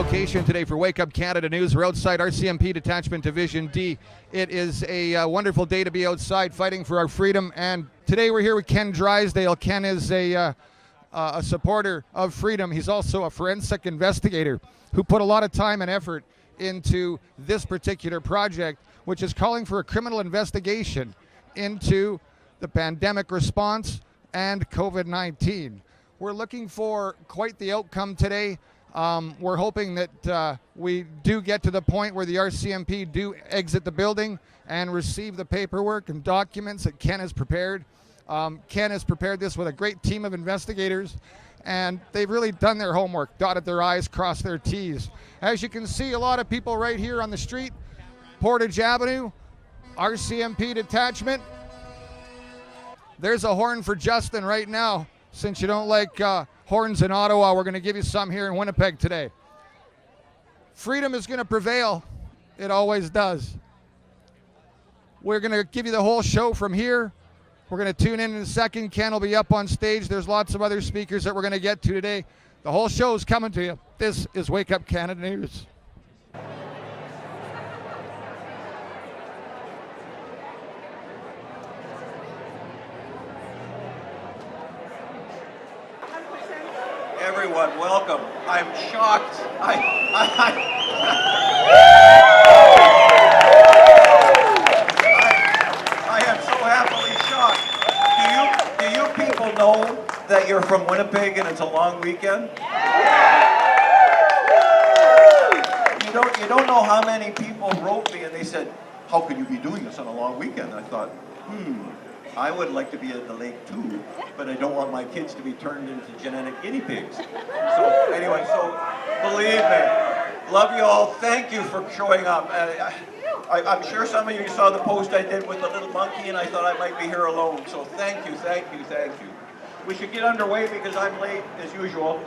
location today for Wake Up Canada News. We're outside RCMP Detachment Division D. It is a wonderful day to be outside fighting for our freedom. And today we're here with Ken Drysdale. Ken is a supporter of freedom. He's also a forensic investigator who put a lot of time and effort into this particular project, which is calling for a criminal investigation into the pandemic response and COVID-19. We're looking for quite the outcome today. We're hoping that we do get to the point where the RCMP do exit the building and receive the paperwork and documents that Ken has prepared. Ken has prepared this with a great team of investigators, and they've really done their homework, dotted their I's, crossed their T's. As you can see, a lot of people right here on the street, Portage Avenue, RCMP detachment. There's a horn for Justin right now. Since you don't like horns in Ottawa, we're going to give you some here in Winnipeg today. Freedom is going to prevail. It always does. We're going to give you the whole show from here. We're going to tune in a second. Ken will be up on stage. There's lots of other speakers that we're going to get to today. The whole show is coming to you. This is Wake Up Canada News. Everyone, welcome. I'm shocked. I am so happily shocked. Do you people know that you're from Winnipeg and it's a long weekend? You don't know how many people wrote me and they said, "How could you be doing this on a long weekend?" I thought, I would like to be at the lake too, but I don't want my kids to be turned into genetic guinea pigs. So anyway, believe me, love you all. Thank you for showing up. I'm sure some of you saw the post I did with the little monkey, and I thought I might be here alone. So thank you, thank you, thank you. We should get underway because I'm late as usual.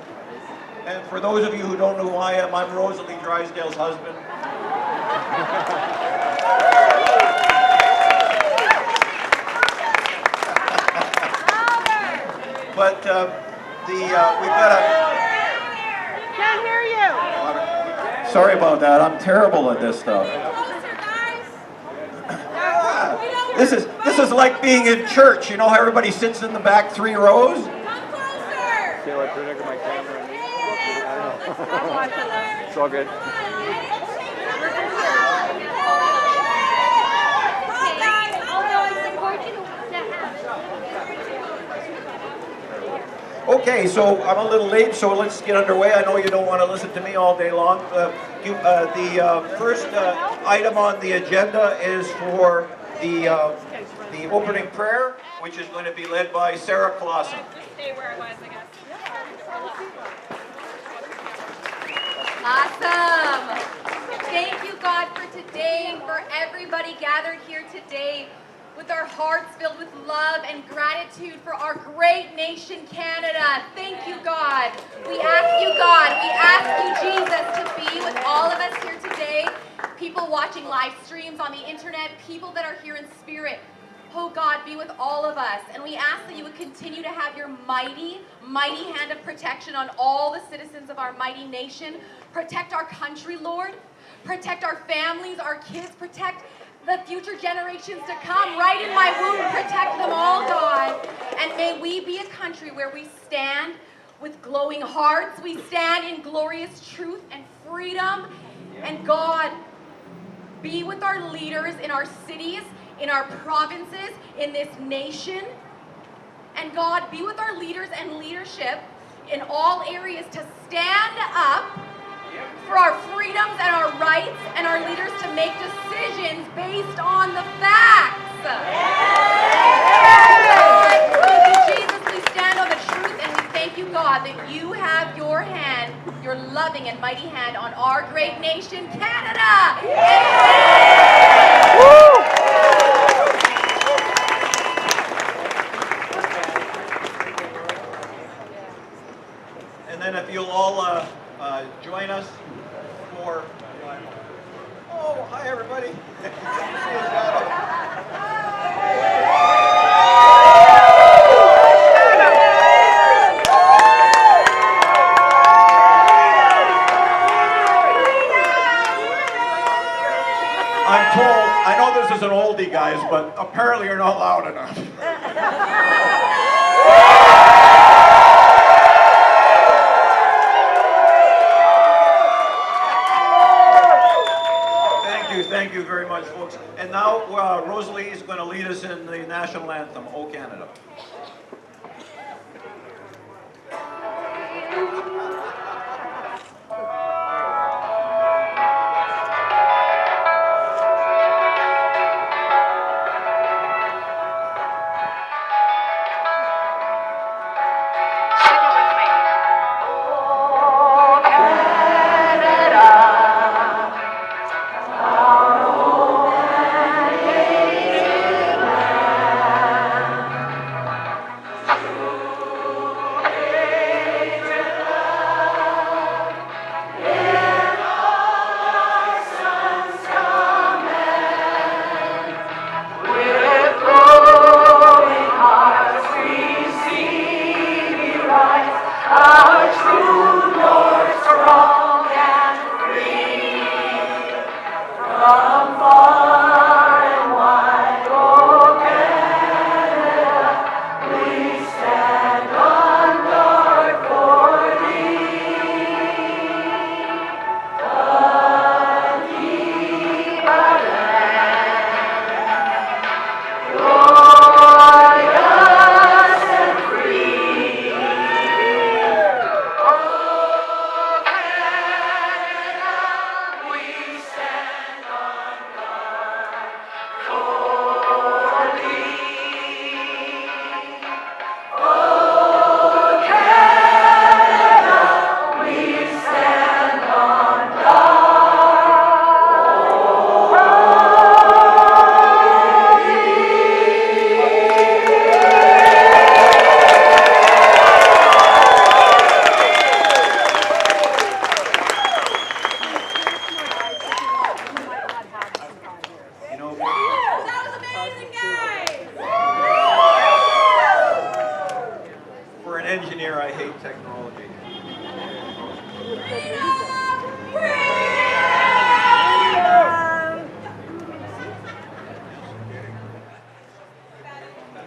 And for those of you who don't know who I am, I'm Rosalie Drysdale's husband. But we've got a... Can't hear you. Sorry about that. I'm terrible at this stuff. This is like being in church. You know how everybody sits in the back 3 rows? Come closer. See, like, turn my camera. I don't know. It's all good. Okay, so I'm a little late, so let's get underway. I know you don't want to listen to me all day long. The first item on the agenda is for the opening prayer, which is going to be led by Sarah Clausen. Just stay where I was, I guess. Awesome. Thank you, God, for today and for everybody gathered here today with our hearts filled with love and gratitude for our great nation, Canada. Thank you, God. We ask you, God, we ask you, Jesus, to be with all of us here today, people watching live streams on the internet, people that are here in spirit. Oh, God, be with all of us. And we ask that you would continue to have your mighty, mighty hand of protection on all the citizens of our mighty nation. Protect our country, Lord. Protect our families, our kids. Protect the future generations to come, right in my womb. Protect them all, God. And may we be a country where we stand with glowing hearts. We stand in glorious truth and freedom. And God, be with our leaders in our cities, in our provinces, in this nation. And God, be with our leaders and leadership in all areas to stand up for our freedoms and our rights, and our leaders to make decisions based on the facts. Thank you, Jesus. We stand on the truth, and we thank you, God, that you have your hand, your loving and mighty hand on our great nation, Canada. And then if you'll all join us for... Oh, hi everybody. guys, but apparently you're not loud enough. Thank you very much, folks. And now Rosalie is going to lead us in the national anthem, O Canada.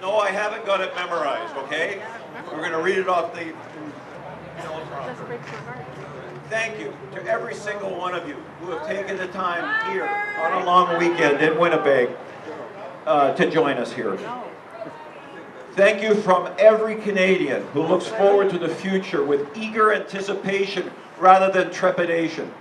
No, I haven't got it memorized, okay? We're going to read it off the... Thank you to every single one of you who have taken the time here on a long weekend in Winnipeg to join us here. Thank you from every Canadian who looks forward to the future with eager anticipation rather than trepidation.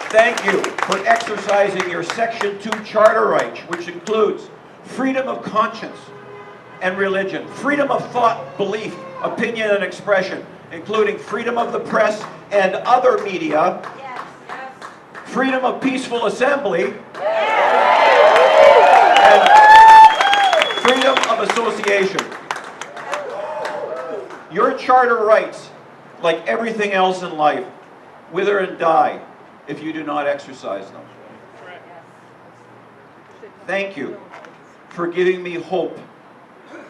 Thank you for exercising your Section 2 charter rights, which includes freedom of conscience and religion, freedom of thought, belief, opinion, and expression, including freedom of the press and other media, freedom of peaceful assembly, and freedom of association. Your charter rights, like everything else in life, wither and die if you do not exercise them. Thank you for giving me hope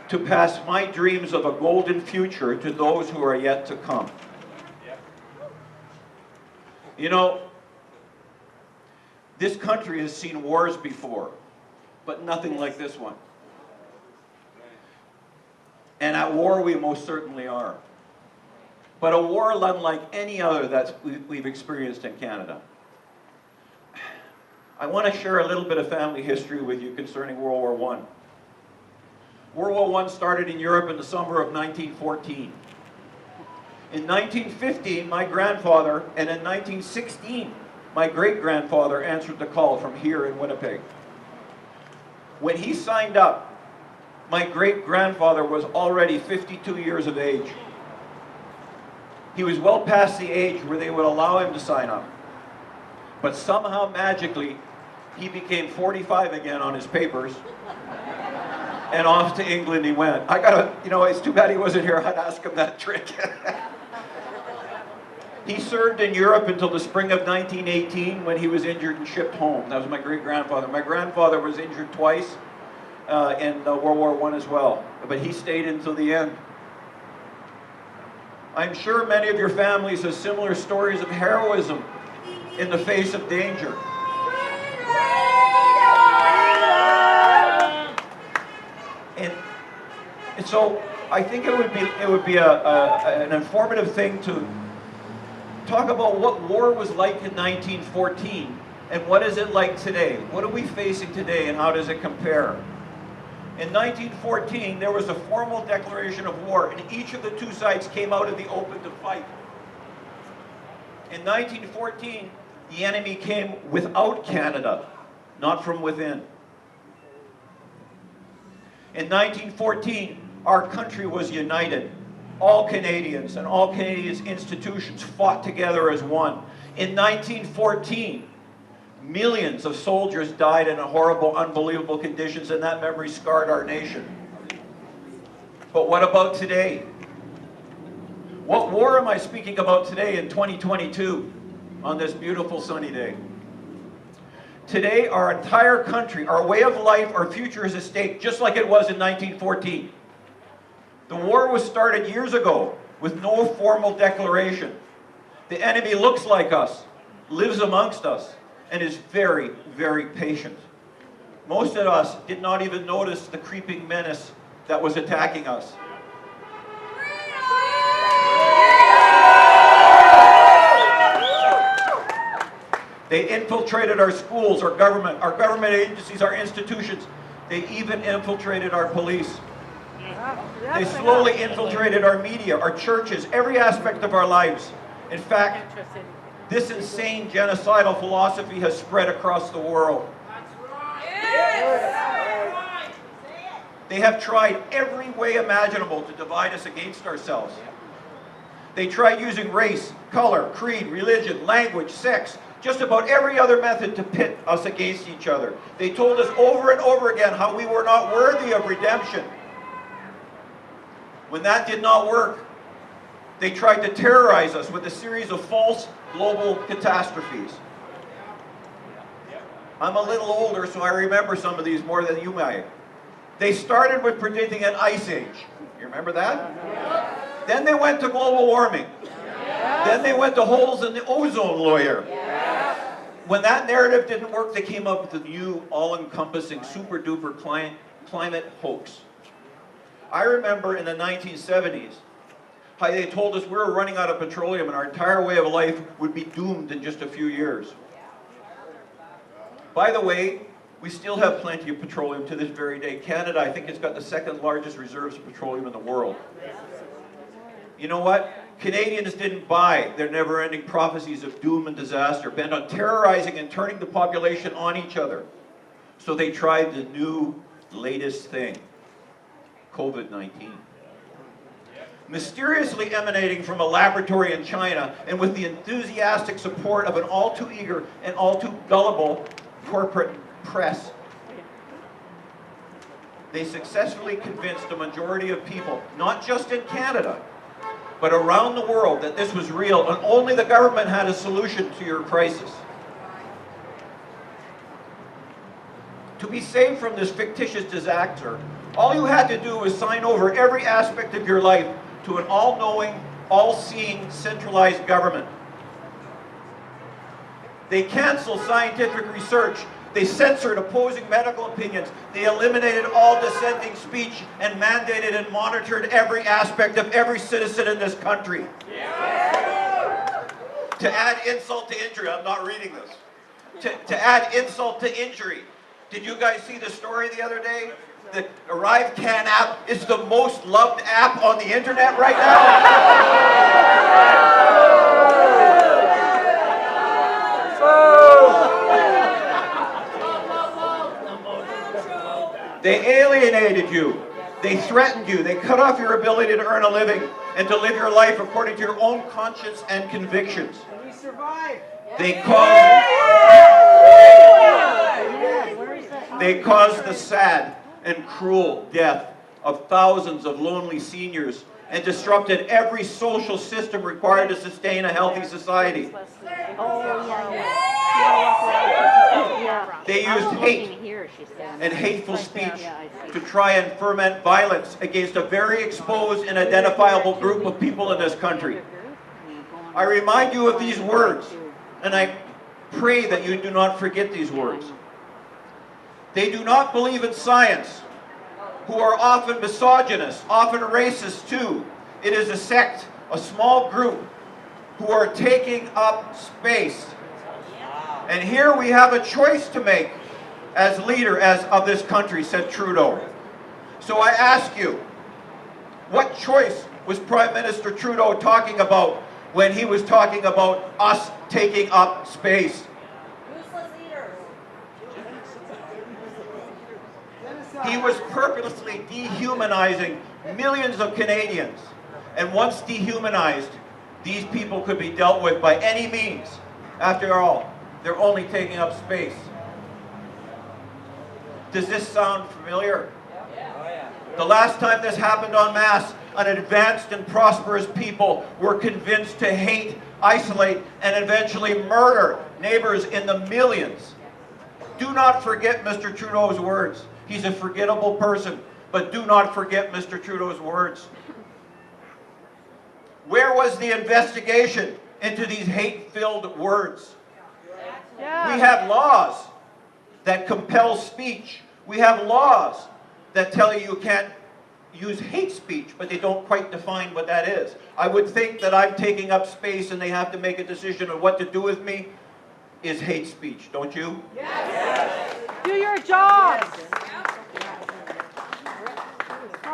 to pass my dreams of a golden future to those who are yet to come. You know, this country has seen wars before, but nothing like this one. And at war we most certainly are. But a war unlike any other that we've experienced in Canada. I want to share a little bit of family history with you concerning World War I. World War I started in Europe in the summer of 1914. In 1915, my grandfather, and in 1916, my great-grandfather answered the call from here in Winnipeg. When he signed up, my great-grandfather was already 52 years of age. He was well past the age where they would allow him to sign up. But somehow, magically, he became 45 again on his papers, and off to England he went. I gotta, you know, it's too bad he wasn't here. I'd ask him that trick. He served in Europe until the spring of 1918 when he was injured and shipped home. That was my great-grandfather. My grandfather was injured twice in World War I as well, but he stayed until the end. I'm sure many of your families have similar stories of heroism in the face of danger. So I think it would be an informative thing to talk about what war was like in 1914 and what is it like today. What are we facing today and how does it compare? In 1914, there was a formal declaration of war, and each of the two sides came out in the open to fight. In 1914, the enemy came without Canada, not from within. In 1914, our country was united. All Canadians and all Canadians' institutions fought together as one. In 1914, millions of soldiers died in horrible, unbelievable conditions, and that memory scarred our nation. But what about today? What war am I speaking about today in 2022 on this beautiful sunny day? Today, our entire country, our way of life, our future is at stake, just like it was in 1914. The war was started years ago with no formal declaration. The enemy looks like us, lives amongst us, and is very, very patient. Most of us did not even notice the creeping menace that was attacking us. They infiltrated our schools, our government agencies, our institutions. They even infiltrated our police. They slowly infiltrated our media, our churches, every aspect of our lives. In fact, this insane genocidal philosophy has spread across the world. They have tried every way imaginable to divide us against ourselves. They tried using race, color, creed, religion, language, sex, just about every other method to pit us against each other. They told us over and over again how we were not worthy of redemption. When that did not work, they tried to terrorize us with a series of false global catastrophes. I'm a little older, so I remember some of these more than you might. They started with predicting an ice age. You remember that? Then they went to global warming. Then they went to holes in the ozone layer. When that narrative didn't work, they came up with a new, all-encompassing, super-duper climate hoax. I remember in the 1970s how they told us we were running out of petroleum and our entire way of life would be doomed in just a few years. By the way, we still have plenty of petroleum to this very day. Canada, I think, has got the second largest reserves of petroleum in the world. You know what? Canadians didn't buy their never-ending prophecies of doom and disaster, bent on terrorizing and turning the population on each other. So they tried the new, latest thing, COVID-19. Mysteriously emanating from a laboratory in China and with the enthusiastic support of an all too eager and all too gullible corporate press, they successfully convinced a majority of people, not just in Canada, but around the world, that this was real and only the government had a solution to your crisis. To be saved from this fictitious disaster, all you had to do was sign over every aspect of your life to an all-knowing, all-seeing, centralized government. They canceled scientific research. They censored opposing medical opinions. They eliminated all dissenting speech and mandated and monitored every aspect of every citizen in this country. Yeah. To add insult to injury, I'm not reading this. To add insult to injury, did you guys see the story the other day? The ArriveCAN app is the most loved app on the internet right now. They alienated you. They threatened you. They cut off your ability to earn a living and to live your life according to your own conscience and convictions. We survived. They caused the sad and cruel death of thousands of lonely seniors and disrupted every social system required to sustain a healthy society. They used hate and hateful speech to try and ferment violence against a very exposed and identifiable group of people in this country. I remind you of these words, and I pray that you do not forget these words. They do not believe in science. who are often misogynist, often racist too. It is a sect, a small group, who are taking up space. And here we have a choice to make as leader of this country, said Trudeau. So I ask you, what choice was Prime Minister Trudeau talking about when he was talking about us taking up space? He was purposely dehumanizing millions of Canadians. And once dehumanized, these people could be dealt with by any means. After all, they're only taking up space. Does this sound familiar? The last time this happened en masse, an advanced and prosperous people were convinced to hate, isolate, and eventually murder neighbors in the millions. Do not forget Mr. Trudeau's words. He's a forgettable person, but do not forget Mr. Trudeau's words. Where was the investigation into these hate-filled words? We have laws that compel speech. We have laws that tell you can't use hate speech, but they don't quite define what that is. I would think that I'm taking up space and they have to make a decision on what to do with me is hate speech, don't you? Yes. Do your job.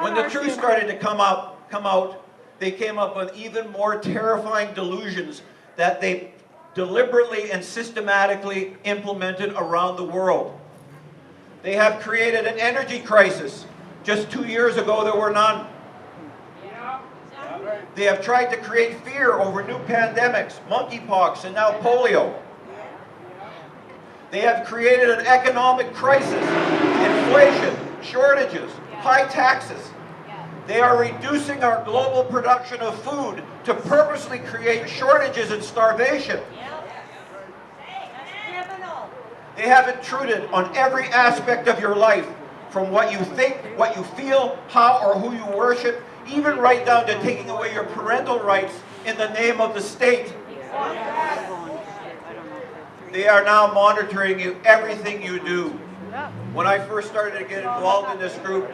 When the truth started to come out, they came up with even more terrifying delusions that they deliberately and systematically implemented around the world. They have created an energy crisis. Just 2 years ago, there were none. They have tried to create fear over new pandemics, monkeypox, and now polio. They have created an economic crisis, inflation, shortages, high taxes. They are reducing our global production of food to purposely create shortages and starvation. They have intruded on every aspect of your life, from what you think, what you feel, how or who you worship, even right down to taking away your parental rights in the name of the state. They are now monitoring you, everything you do. When I first started to get involved in this group,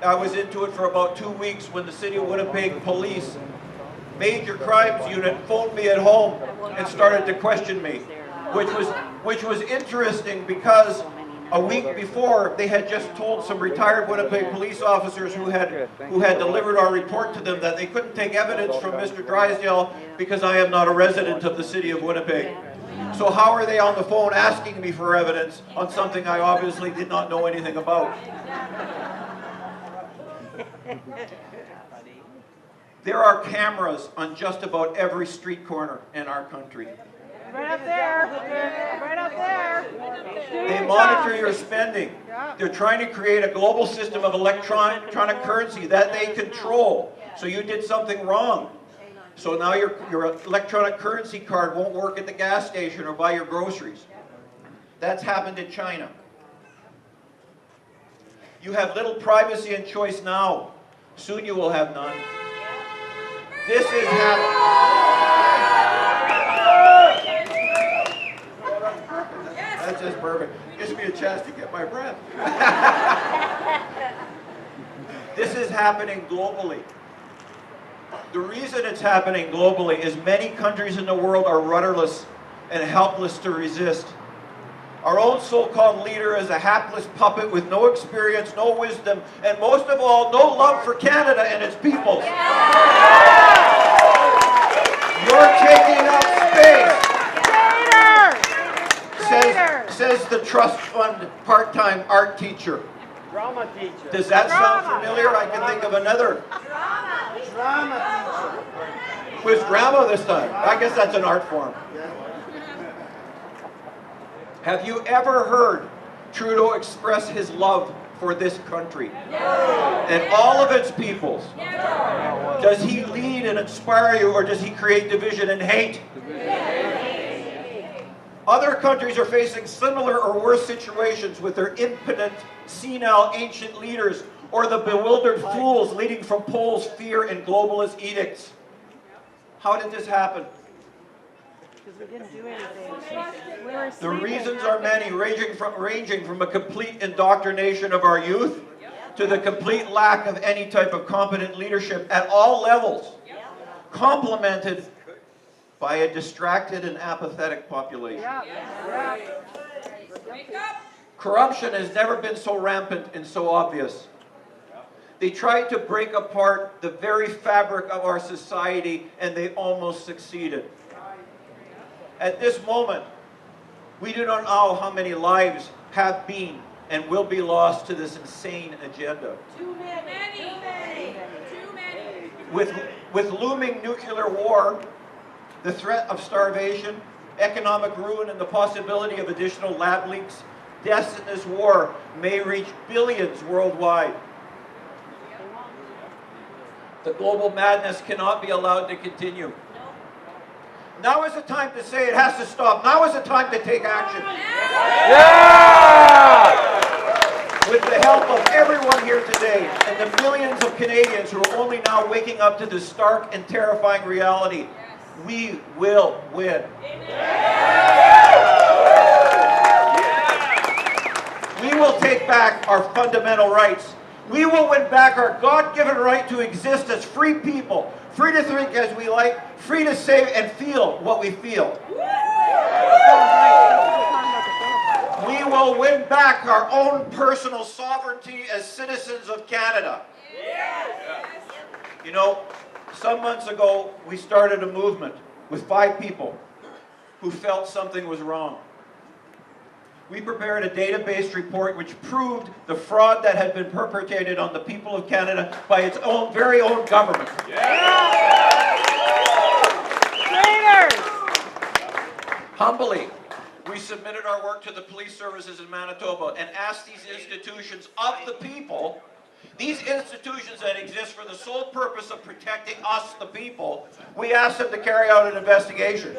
I was into it for about 2 weeks when the City of Winnipeg Police Major Crimes Unit phoned me at home and started to question me, which was interesting because a week before they had just told some retired Winnipeg police officers who had delivered our report to them that they couldn't take evidence from Mr. Drysdale because I am not a resident of the City of Winnipeg. So how are they on the phone asking me for evidence on something I obviously did not know anything about? There are cameras on just about every street corner in our country. Right up there. Right up there. They monitor your spending. They're trying to create a global system of electronic currency that they control. So you did something wrong. So now your electronic currency card won't work at the gas station or buy your groceries. That's happened in China. You have little privacy and choice now. Soon you will have none. This is happening. That's just perfect. Gives me a chance to get my breath. This is happening globally. The reason it's happening globally is many countries in the world are rudderless and helpless to resist. Our own so-called leader is a hapless puppet with no experience, no wisdom, and most of all, no love for Canada and its people. You're taking up space, says the trust fund part-time art teacher. Drama teacher. Does that sound familiar? I can think of another. Drama teacher. It was drama this time. I guess that's an art form. Have you ever heard Trudeau express his love for this country and all of its peoples? Does he lead and inspire you, or does he create division and hate? Other countries are facing similar or worse situations with their impotent, senile, ancient leaders or the bewildered fools leading from polls, fear, and globalist edicts. How did this happen? Because we didn't do anything. The reasons are many, ranging from a complete indoctrination of our youth to the complete lack of any type of competent leadership at all levels, complemented by a distracted and apathetic population. Corruption has never been so rampant and so obvious. They tried to break apart the very fabric of our society, and they almost succeeded. At this moment, we do not know how many lives have been and will be lost to this insane agenda. Too many. Too many. Too many. With looming nuclear war, the threat of starvation, economic ruin, and the possibility of additional lab leaks, deaths in this war may reach billions worldwide. The global madness cannot be allowed to continue. Now is the time to say it has to stop. Now is the time to take action. With the help of everyone here today and the millions of Canadians who are only now waking up to this stark and terrifying reality, we will win. We will take back our fundamental rights. We will win back our God-given right to exist as free people, free to think as we like, free to say and feel what we feel. We will win back our own personal sovereignty as citizens of Canada. You know, some months ago, we started a movement with 5 people who felt something was wrong. We prepared a database report which proved the fraud that had been perpetrated on the people of Canada by its own, very own government. Humbly, we submitted our work to the police services in Manitoba and asked these institutions of the people, these institutions that exist for the sole purpose of protecting us, the people, we asked them to carry out an investigation.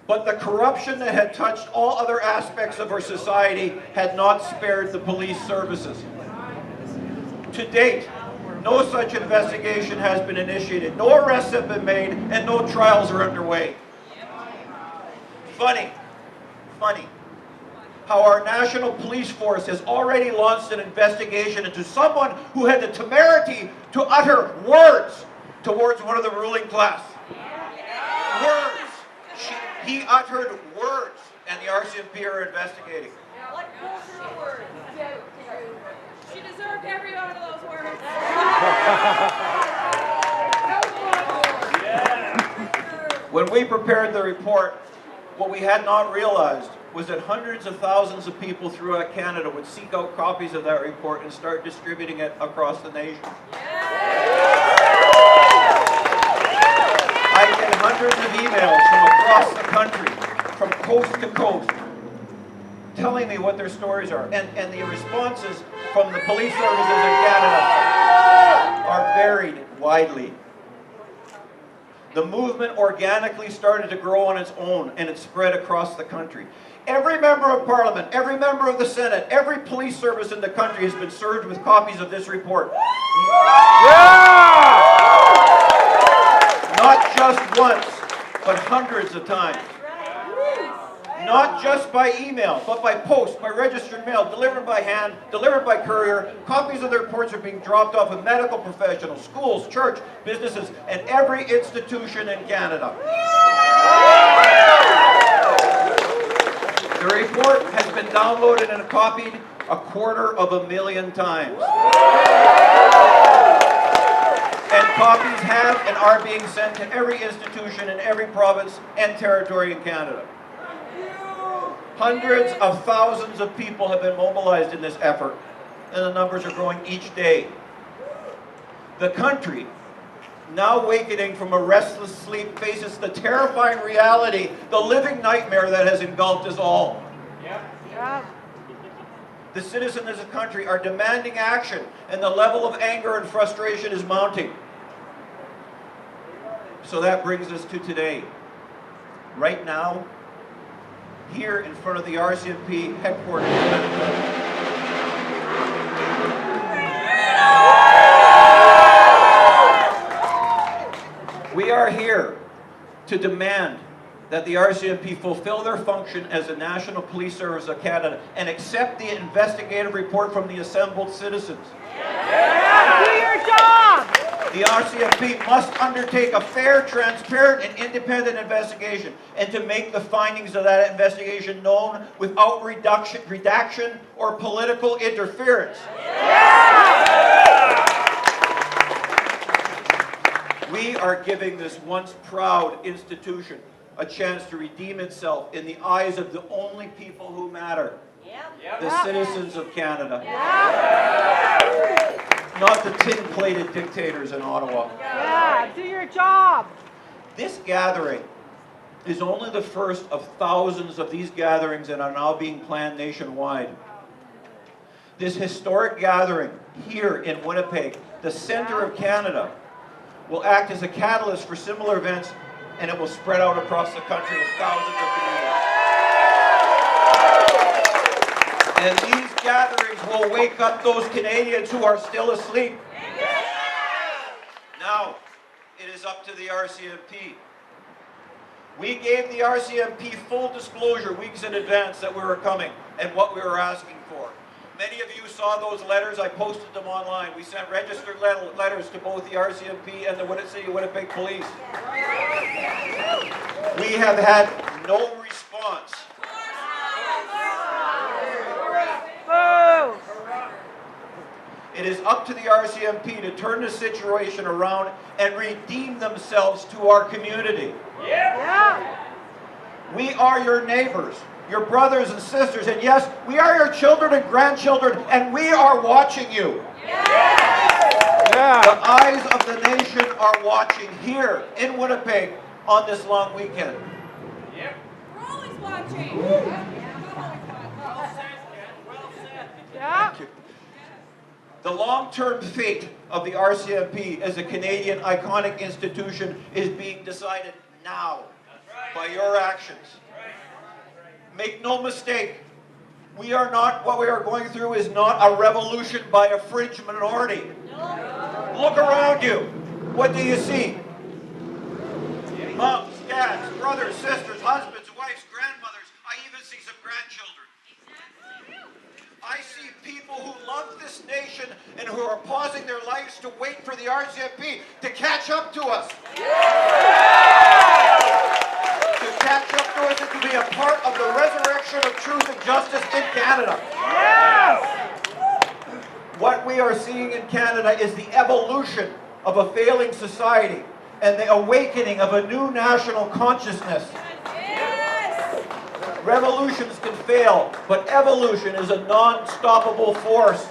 But the corruption that had touched all other aspects of our society had not spared the police services. To date, no such investigation has been initiated, no arrests have been made, and no trials are underway. Funny how our national police force has already launched an investigation into someone who had the temerity to utter words towards one of the ruling class. Words. He uttered words, and the RCMP are investigating. What cultural words? She deserved every one of those words. When we prepared the report, what we had not realized was that hundreds of thousands of people throughout Canada would seek out copies of that report and start distributing it across the nation. I get hundreds of emails from across the country, from coast to coast, telling me what their stories are. And the responses from the police services in Canada are varied widely. The movement organically started to grow on its own, and it spread across the country. Every member of Parliament, every member of the Senate, every police service in the country has been served with copies of this report. Not just once, but hundreds of times. Not just by email, but by post, by registered mail, delivered by hand, delivered by courier. Copies of the reports are being dropped off of medical professionals, schools, church, businesses, and every institution in Canada. The report has been downloaded and copied 250,000 times. And copies have and are being sent to every institution in every province and territory in Canada. Hundreds of thousands of people have been mobilized in this effort, and the numbers are growing each day. The country, now awakening from a restless sleep, faces the terrifying reality, the living nightmare that has engulfed us all. The citizens of this country are demanding action, and the level of anger and frustration is mounting. So that brings us to today. Right now, here in front of the RCMP headquarters in Winnipeg. We are here to demand that the RCMP fulfill their function as the National Police Service of Canada and accept the investigative report from the assembled citizens. Do your job. The RCMP must undertake a fair, transparent, and independent investigation, and to make the findings of that investigation known without redaction or political interference. We are giving this once proud institution a chance to redeem itself in the eyes of the only people who matter, the citizens of Canada. Not the tin-plated dictators in Ottawa. Yeah, do your job. This gathering is only the first of thousands of these gatherings that are now being planned nationwide. This historic gathering here in Winnipeg, the center of Canada, will act as a catalyst for similar events, and it will spread out across the country as thousands of Canadians. And these gatherings will wake up those Canadians who are still asleep. Now, it is up to the RCMP. We gave the RCMP full disclosure weeks in advance that we were coming and what we were asking for. Many of you saw those letters. I posted them online. We sent registered letters to both the RCMP and the City of Winnipeg Police. We have had no response. Boo. It is up to the RCMP to turn the situation around and redeem themselves to our community. Yeah. We are your neighbors, your brothers and sisters, and yes, we are your children and grandchildren, and we are watching you. The eyes of the nation are watching here in Winnipeg on this long weekend. We're always watching. Yeah. The long-term fate of the RCMP as a Canadian iconic institution is being decided now by your actions. Make no mistake, what we are going through is not a revolution by a fringe minority. Look around you. What do you see? Moms, dads, brothers, sisters, husbands, wives, grandmothers. I even see some grandchildren. I see people who love this nation and who are pausing their lives to wait for the RCMP to catch up to us. To catch up to us and to be a part of the resurrection of truth and justice in Canada. What we are seeing in Canada is the evolution of a failing society and the awakening of a new national consciousness. Revolutions can fail, but evolution is a non-stoppable force.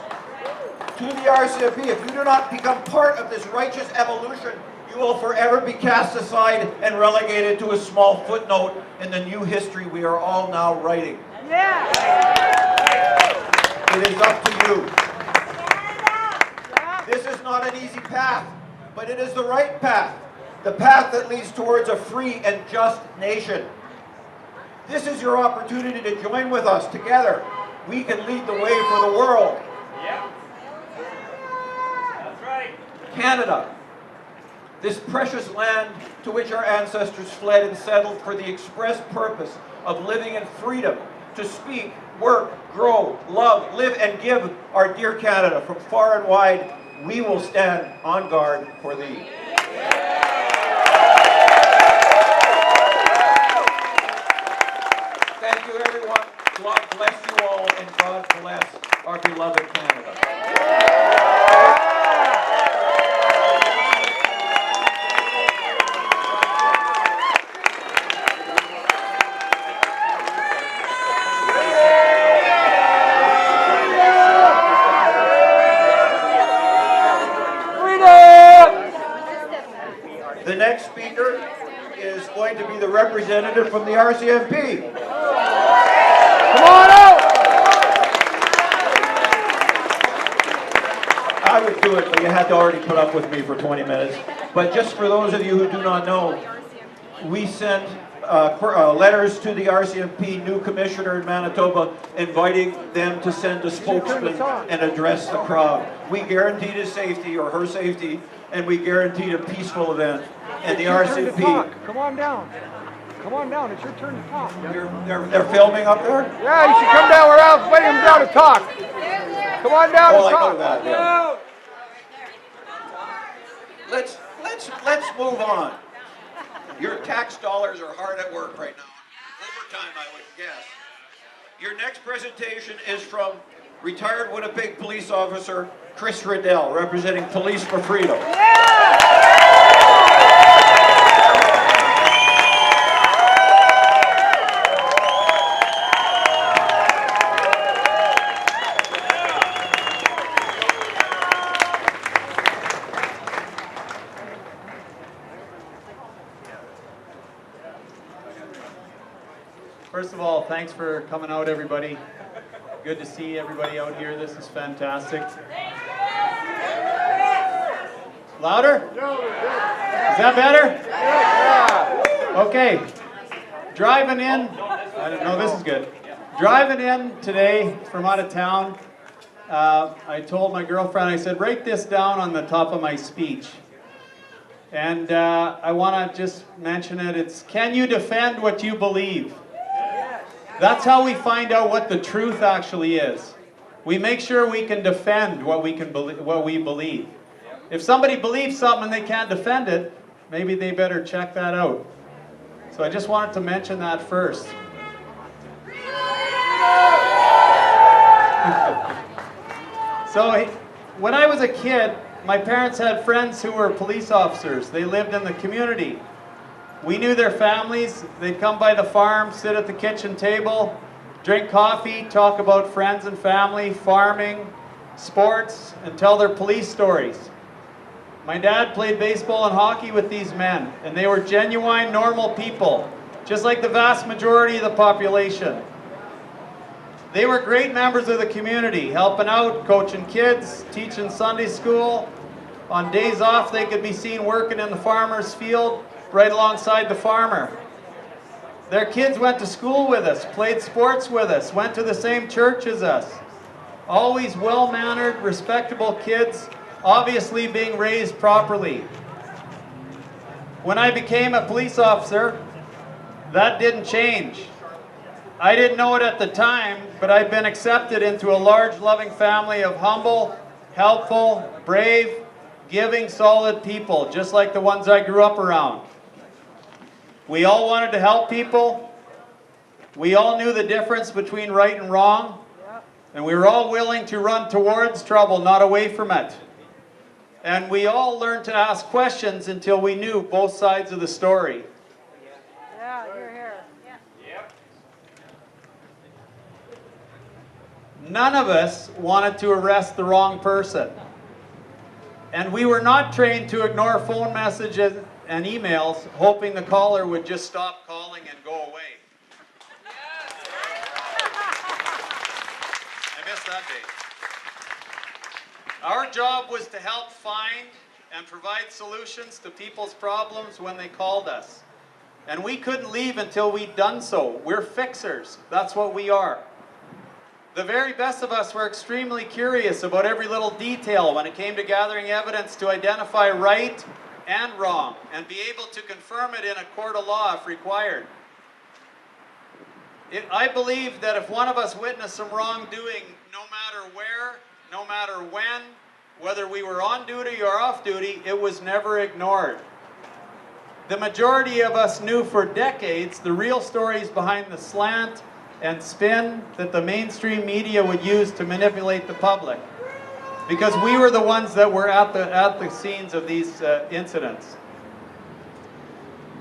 To the RCMP, if you do not become part of this righteous evolution, you will forever be cast aside and relegated to a small footnote in the new history we are all now writing. It is up to you. This is not an easy path, but it is the right path. The path that leads towards a free and just nation. This is your opportunity to join with us together. We can lead the way for the world. That's right. Canada, this precious land to which our ancestors fled and settled for the express purpose of living in freedom, to speak, work, grow, love, live, and give our dear Canada from far and wide. We will stand on guard for thee. Thank you, everyone. God bless you all, and God bless our beloved Canada. The next speaker is going to be the representative from the RCMP. Come on out! I would do it, but you had to already put up with me for 20 minutes. But just for those of you who do not know, we sent letters to the RCMP new commissioner in Manitoba inviting them to send a spokesman and address the crowd. We guaranteed his safety, or her safety, and we guaranteed a peaceful event. And the RCMP, Come on down. Come on down. It's your turn to talk. They're filming up there? Yeah, you should come down. We're out waiting him down to talk. Come on down Oh, and I talk. know that. Yeah. Let's move on. Your tax dollars are hard at work right now. Overtime, I would guess. Your next presentation is from retired Winnipeg police officer Chris Riddell, representing Police for Freedom. First of all, thanks for coming out, everybody. Good to see everybody out here. This is fantastic. Louder? Is that better? Okay. Driving in, I don't know, this is good. Driving in today from out of town, I told my girlfriend, I said, write this down on the top of my speech. And I want to just mention it. It's, can you defend what you believe? That's how we find out what the truth actually is. We make sure we can defend what we believe. If somebody believes something and they can't defend it, maybe they better check that out. So I just wanted to mention that first. So when I was a kid, my parents had friends who were police officers. They lived in the community. We knew their families. They'd come by the farm, sit at the kitchen table, drink coffee, talk about friends and family, farming, sports, and tell their police stories. My dad played baseball and hockey with these men, and they were genuine, normal people, just like the vast majority of the population. They were great members of the community, helping out, coaching kids, teaching Sunday school. On days off, they could be seen working in the farmer's field, right alongside the farmer. Their kids went to school with us, played sports with us, went to the same church as us. Always well-mannered, respectable kids, obviously being raised properly. When I became a police officer, that didn't change. I didn't know it at the time, but I've been accepted into a large, loving family of humble, helpful, brave, giving, solid people, just like the ones I grew up around. We all wanted to help people. We all knew the difference between right and wrong. And we were all willing to run towards trouble, not away from it. And we all learned to ask questions until we knew both sides of the story. Yeah, you're here. None of us wanted to arrest the wrong person. And we were not trained to ignore phone messages and emails, hoping the caller would just stop calling and go away. I missed that day. Our job was to help find and provide solutions to people's problems when they called us. And we couldn't leave until we'd done so. We're fixers. That's what we are. The very best of us were extremely curious about every little detail when it came to gathering evidence to identify right and wrong, and be able to confirm it in a court of law if required. I believe that if one of us witnessed some wrongdoing, no matter where, no matter when, whether we were on duty or off duty, it was never ignored. The majority of us knew for decades the real stories behind the slant and spin that the mainstream media would use to manipulate the public. Because we were the ones that were at the scenes of these incidents.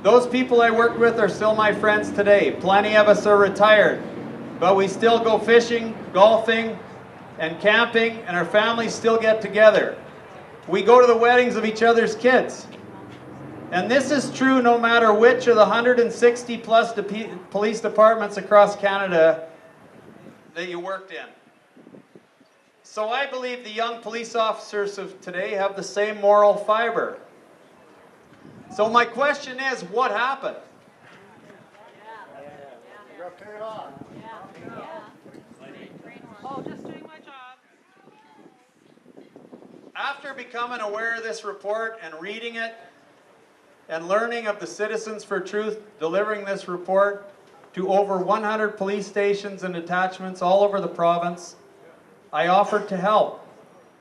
Those people I worked with are still my friends today. Plenty of us are retired, but we still go fishing, golfing, and camping, and our families still get together. We go to the weddings of each other's kids. And this is true no matter which of the 160 plus police departments across Canada that you worked in. So I believe the young police officers of today have the same moral fiber. So my question is, what happened? Oh, just doing my job. After becoming aware of this report and reading it, and learning of the Citizens for Truth delivering this report to over 100 police stations and detachments all over the province, I offered to help.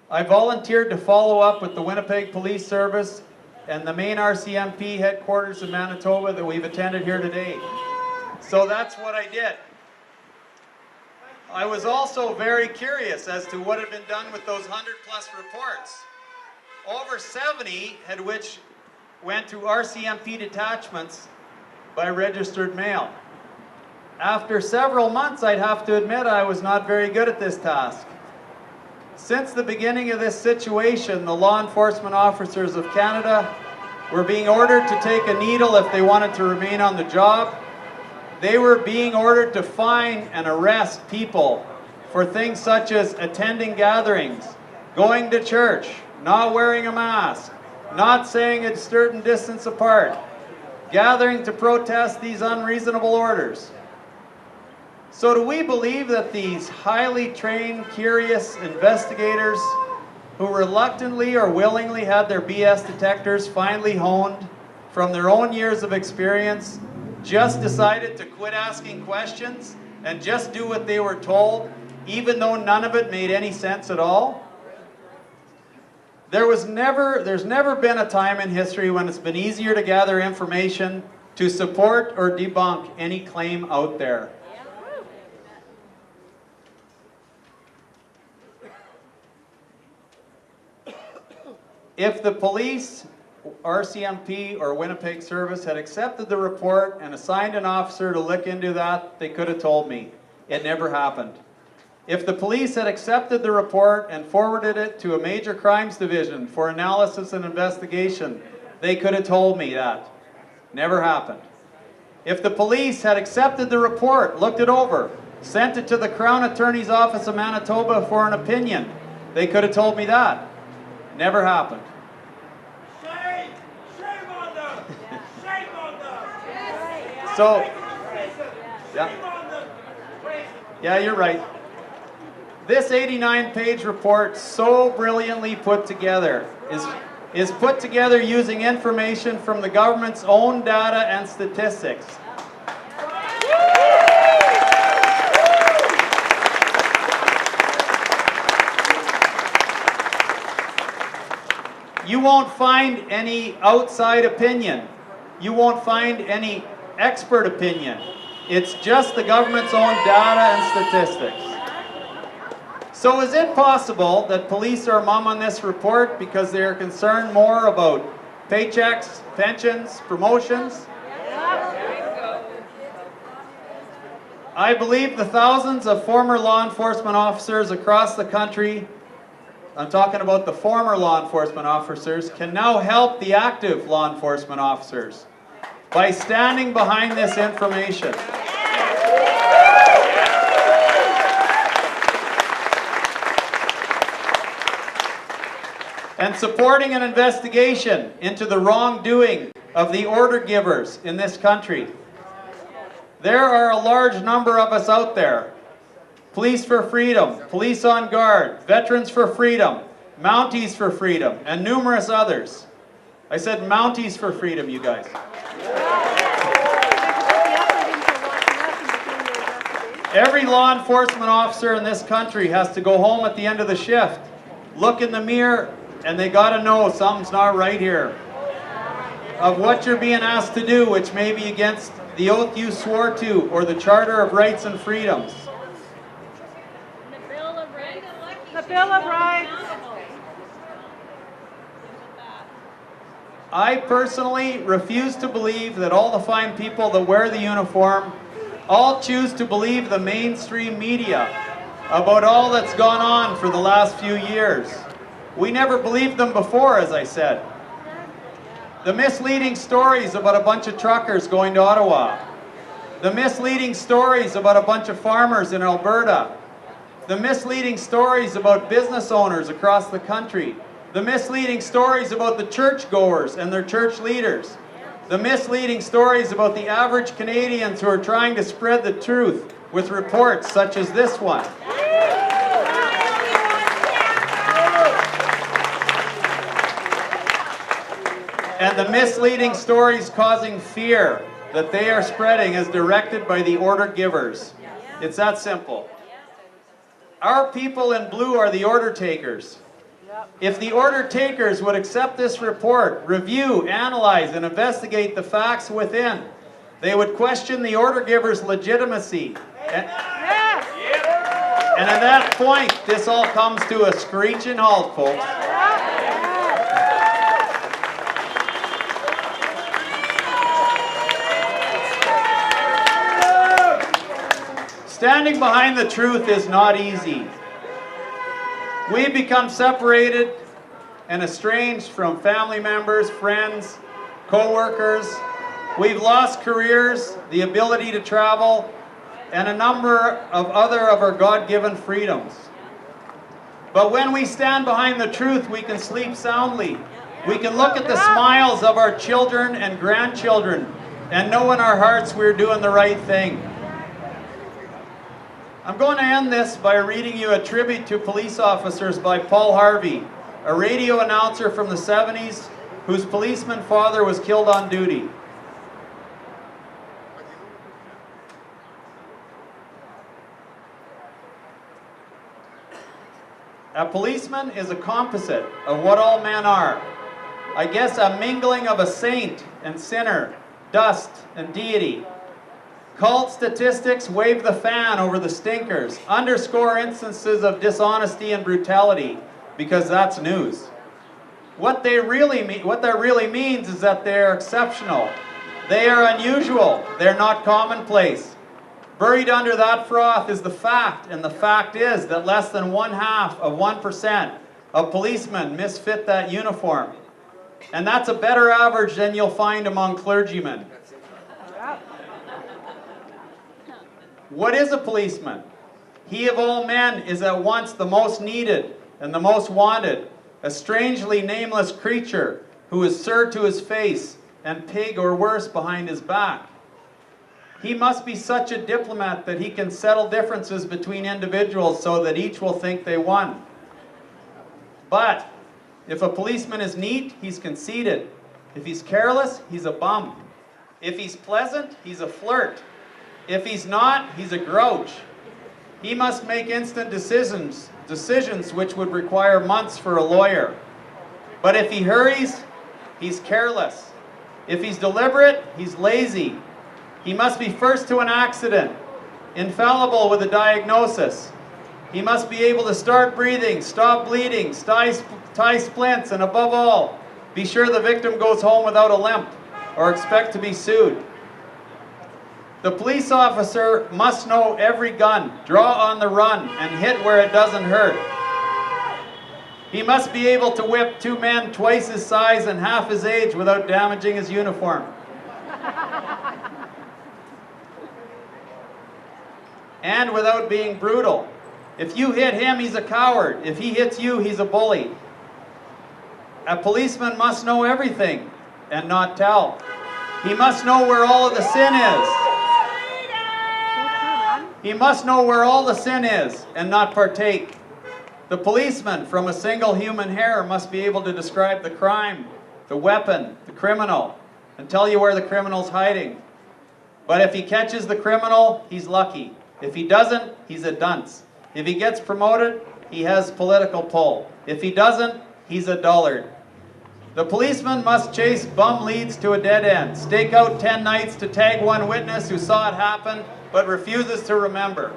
I volunteered to follow up with the Winnipeg Police Service and the main RCMP headquarters in Manitoba that we've attended here today. So that's what I did. I was also very curious as to what had been done with those 100+ reports. Over 70 had which went to RCMP detachments by registered mail. After several months, I'd have to admit I was not very good at this task. Since the beginning of this situation, the law enforcement officers of Canada were being ordered to take a needle if they wanted to remain on the job. They were being ordered to fine and arrest people for things such as attending gatherings, going to church, not wearing a mask, not staying a certain distance apart, gathering to protest these unreasonable orders. So do we believe that these highly trained, curious investigators who reluctantly or willingly had their BS detectors finely honed from their own years of experience just decided to quit asking questions and just do what they were told, even though none of it made any sense at all? There's never been a time in history when it's been easier to gather information to support or debunk any claim out there. If the police, RCMP, or Winnipeg Service had accepted the report and assigned an officer to look into that, they could have told me. It never happened. If the police had accepted the report and forwarded it to a major crimes division for analysis and investigation, they could have told me that. Never happened. If the police had accepted the report, looked it over, sent it to the Crown Attorney's Office of Manitoba for an opinion, they could have told me that. Never happened. Shame on them! Shame on them! So, yeah, you're right. This 89-page report, so brilliantly put together, is put together using information from the government's own data and statistics. You won't find any outside opinion. You won't find any expert opinion. It's just the government's own data and statistics. So is it possible that police are mum on this report because they are concerned more about paychecks, pensions, promotions? I believe the thousands of former law enforcement officers across the country, I'm talking about the former law enforcement officers, can now help the active law enforcement officers by standing behind this information. And supporting an investigation into the wrongdoing of the order givers in this country. There are a large number of us out there. Police for Freedom, Police on Guard, Veterans for Freedom, Mounties for Freedom, and numerous others. I said Mounties for Freedom, you guys. Every law enforcement officer in this country has to go home at the end of the shift, look in the mirror, and they gotta know something's not right here. Of what you're being asked to do, which may be against the oath you swore to, or the Charter of Rights and Freedoms. The Bill of Rights. The Bill of Rights. I personally refuse to believe that all the fine people that wear the uniform all choose to believe the mainstream media about all that's gone on for the last few years. We never believed them before, as I said. The misleading stories about a bunch of truckers going to Ottawa. The misleading stories about a bunch of farmers in Alberta. The misleading stories about business owners across the country. The misleading stories about the churchgoers and their church leaders. The misleading stories about the average Canadians who are trying to spread the truth with reports such as this one. and the misleading stories causing fear that they are spreading is directed by the order givers. It's that simple. Our people in blue are the order takers. If the order takers would accept this report, review, analyze, and investigate the facts within, they would question the order givers' legitimacy. And at that point, this all comes to a screeching halt, folks. Standing behind the truth is not easy. We've become separated and estranged from family members, friends, co-workers. We've lost careers, the ability to travel, and a number of other of our God-given freedoms. But when we stand behind the truth, we can sleep soundly. We can look at the smiles of our children and grandchildren and know in our hearts we're doing the right thing. I'm going to end this by reading you a tribute to police officers by Paul Harvey, a radio announcer from the 70s whose policeman father was killed on duty. A policeman is a composite of what all men are. I guess a mingling of a saint and sinner, dust and deity. Cult statistics wave the fan over the stinkers, underscore instances of dishonesty and brutality, because that's news. What that really means is that they're exceptional. They are unusual. They're not commonplace. Buried under that froth is the fact, and the fact is that less than 0.5% of policemen misfit that uniform. And that's a better average than you'll find among clergymen. What is a policeman? He of all men is at once the most needed and the most wanted, a strangely nameless creature who is sir to his face and pig or worse behind his back. He must be such a diplomat that he can settle differences between individuals so that each will think they won. But if a policeman is neat, he's conceited. If he's careless, he's a bum. If he's pleasant, he's a flirt. If he's not, he's a grouch. He must make instant decisions which would require months for a lawyer. But if he hurries, he's careless. If he's deliberate, he's lazy. He must be first to an accident, infallible with a diagnosis. He must be able to start breathing, stop bleeding, tie splints, and above all, be sure the victim goes home without a limp or expect to be sued. The police officer must know every gun, draw on the run, and hit where it doesn't hurt. He must be able to whip two men twice his size and half his age without damaging his uniform. And without being brutal. If you hit him, he's a coward. If he hits you, he's a bully. A policeman must know everything and not tell. He must know where all of the sin is. He must know where all the sin is and not partake. The policeman, from a single human hair, must be able to describe the crime, the weapon, the criminal, and tell you where the criminal's hiding. But if he catches the criminal, he's lucky. If he doesn't, he's a dunce. If he gets promoted, he has political pull. If he doesn't, he's a dullard. The policeman must chase bum leads to a dead end, stake out 10 nights to tag one witness who saw it happen but refuses to remember.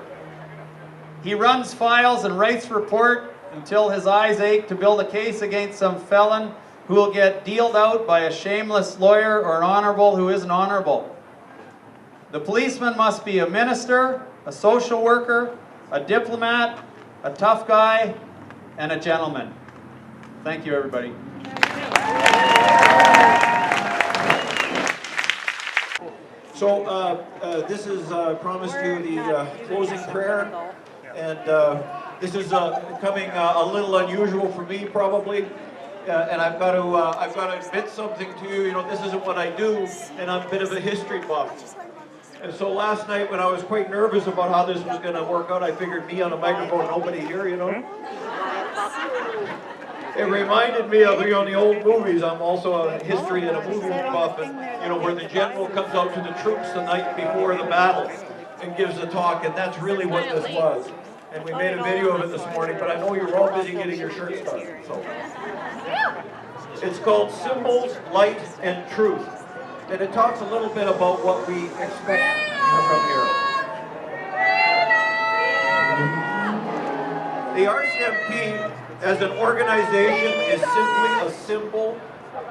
He runs files and writes report until his eyes ache to build a case against some felon who will get dealed out by a shameless lawyer or an honorable who isn't honorable. The policeman must be a minister, a social worker, a diplomat, a tough guy, and a gentleman. Thank you, everybody. So this is promised you the closing prayer, and this is coming a little unusual for me probably, and I've got to admit something to you. You know, this isn't what I do, and I'm a bit of a history buff. And so last night when I was quite nervous about how this was going to work out, I figured me on a microphone, nobody here, you know. It reminded me of, the old movies. I'm also a history and a movie buff, and, where the general comes out to the troops the night before the battle and gives a talk, and that's really what this was. And we made a video of it this morning, but I know you're all busy getting your shirts done. So. It's called Symbols, Light, and Truth. And it talks a little bit about what we expect from here. The RCMP as an organization is simply a symbol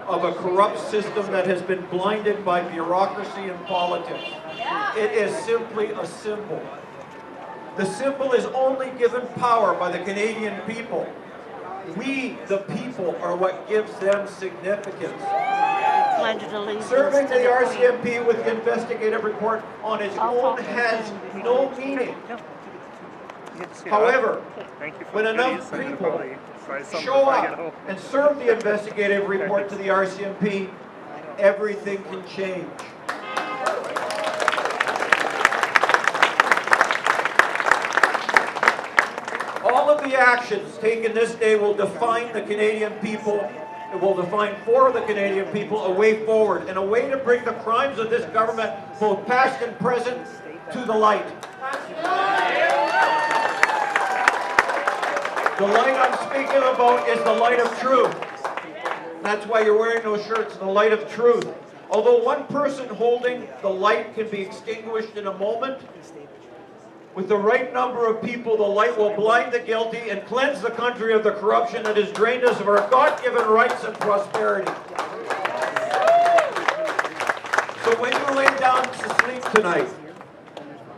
of a corrupt system that has been blinded by bureaucracy and politics. It is simply a symbol. The symbol is only given power by the Canadian people. We, the people, are what gives them significance. Serving the RCMP with the investigative report on its own has no meaning. However, when enough people show up and serve the investigative report to the RCMP, everything can change. All of the actions taken this day will define the Canadian people. It will define for the Canadian people a way forward and a way to bring the crimes of this government, both past and present, to the light. The light I'm speaking about is the light of truth. That's why you're wearing those shirts, the light of truth. Although one person holding the light can be extinguished in a moment, with the right number of people, the light will blind the guilty and cleanse the country of the corruption that has drained us of our God-given rights and prosperity. So when you lay down to sleep tonight,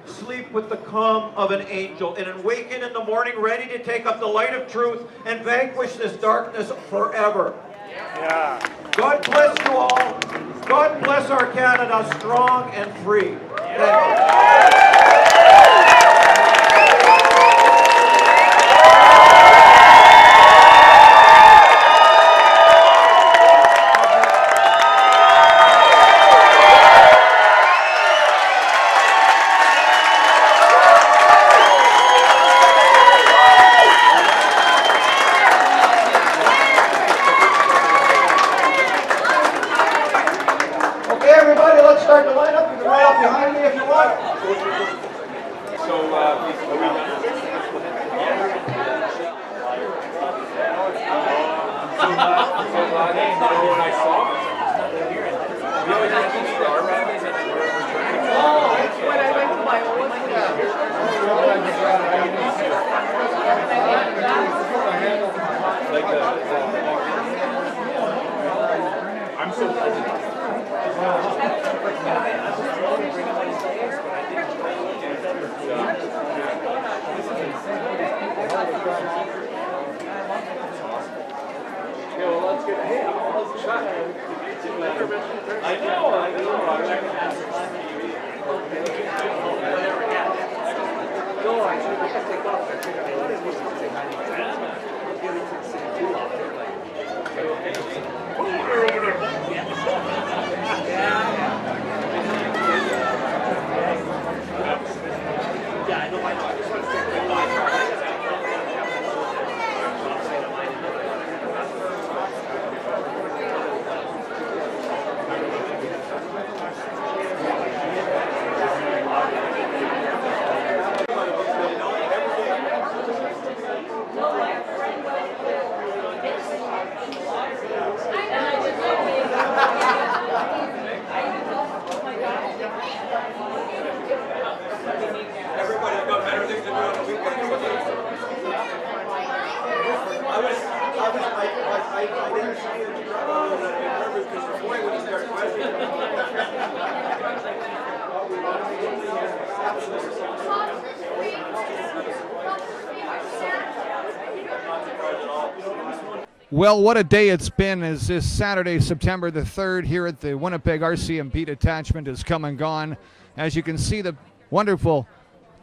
sleep with the calm of an angel and awaken in the morning ready to take up the light of truth and vanquish this darkness forever. Yeah. God bless you all. God bless our Canada strong and free. Thank you. Start the lineup. You can run up behind me if you want. When I went to my old I'm so Well, what a day it's been as this Saturday, September the 3rd, here at the Winnipeg RCMP detachment has come and gone. As you can see, the wonderful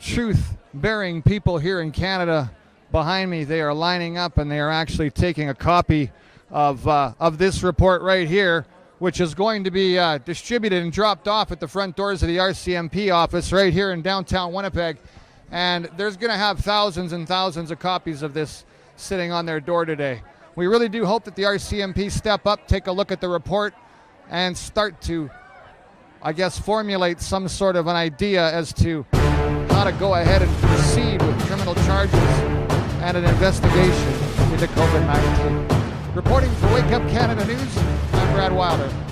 truth-bearing people here in Canada behind me, they are lining up and they are actually taking a copy of this report right here, which is going to be distributed and dropped off at the front doors of the RCMP office right here in downtown Winnipeg. And there's going to have thousands and thousands of copies of this sitting on their door today. we really do hope that the RCMP step up, take a look at the report, and start to, I guess, formulate some sort of an idea as to how to go ahead and proceed with criminal charges and an investigation into COVID-19. Reporting for Wake Up Canada News, I'm Brad Wilder.